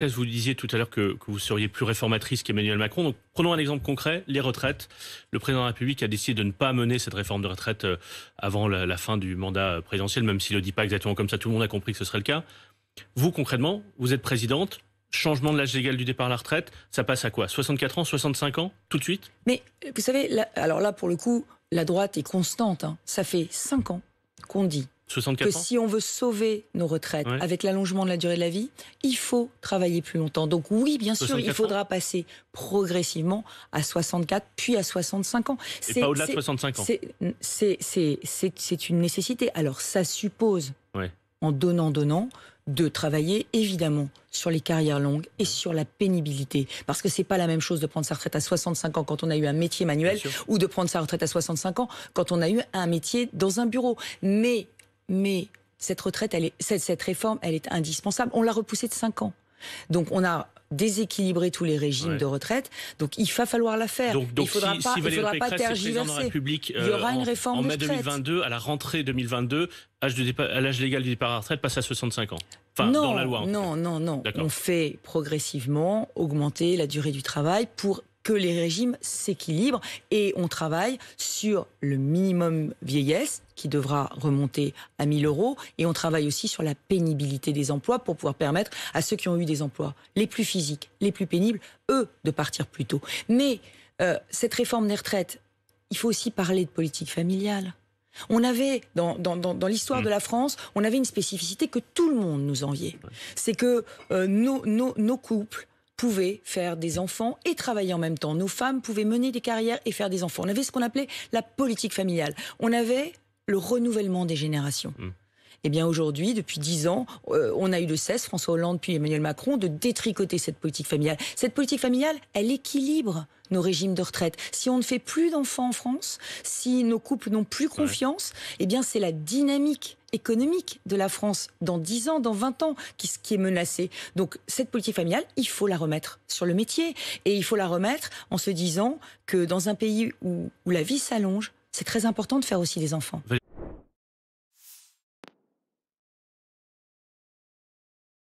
Vous disiez tout à l'heure que vous seriez plus réformatrice qu'Emmanuel Macron. Donc, prenons un exemple concret, les retraites. Le président de la République a décidé de ne pas mener cette réforme de retraite avant la fin du mandat présidentiel, même s'il ne le dit pas exactement comme ça, tout le monde a compris que ce serait le cas. Vous, concrètement, vous êtes présidente, changement de l'âge légal du départ à la retraite, ça passe à quoi? 64 ans, 65 ans, tout de suite? Mais vous savez, alors là, pour le coup, la droite est constante. Ça fait 5 ans qu'on dit 64 que ans. si on veut sauver nos retraites avec l'allongement de la durée de la vie, il faut travailler plus longtemps. Donc oui, bien sûr, il faudra passer progressivement à 64, puis à 65 ans. Et pas au-delà de 65 ans. C'est une nécessité. Alors ça suppose, en donnant, de travailler évidemment sur les carrières longues et sur la pénibilité. Parce que c'est pas la même chose de prendre sa retraite à 65 ans quand on a eu un métier manuel ou de prendre sa retraite à 65 ans quand on a eu un métier dans un bureau. Mais cette retraite, cette réforme, elle est indispensable. On l'a repoussée de 5 ans. Donc on a déséquilibré tous les régimes de retraite. Donc il va falloir la faire. Donc il faudra Valérie pas Pécresse est présidente de la tergiverser. République, Il y aura une réforme en de mai retraite. 2022, à la rentrée 2022, l'âge légal du départ à la retraite passe à 65 ans. Enfin, non, dans la loi. Non. On fait progressivement augmenter la durée du travail pour que les régimes s'équilibrent et on travaille sur le minimum vieillesse qui devra remonter à 1 000 € et on travaille aussi sur la pénibilité des emplois pour pouvoir permettre à ceux qui ont eu des emplois les plus physiques, les plus pénibles, eux, de partir plus tôt. Mais cette réforme des retraites, il faut aussi parler de politique familiale. On avait, dans l'histoire de la France, on avait une spécificité que tout le monde nous enviait. C'est que nos couples pouvaient faire des enfants et travailler en même temps. Nos femmes pouvaient mener des carrières et faire des enfants. On avait ce qu'on appelait la politique familiale. On avait le renouvellement des générations. Eh bien aujourd'hui, depuis 10 ans, on a eu le cesse, François Hollande puis Emmanuel Macron, de détricoter cette politique familiale. Cette politique familiale, elle équilibre nos régimes de retraite. Si on ne fait plus d'enfants en France, si nos couples n'ont plus confiance, eh bien c'est la dynamique économique de la France dans 10 ans, dans 20 ans, qui est menacée. Donc cette politique familiale, il faut la remettre sur le métier. Et il faut la remettre en se disant que dans un pays où la vie s'allonge, c'est très important de faire aussi des enfants.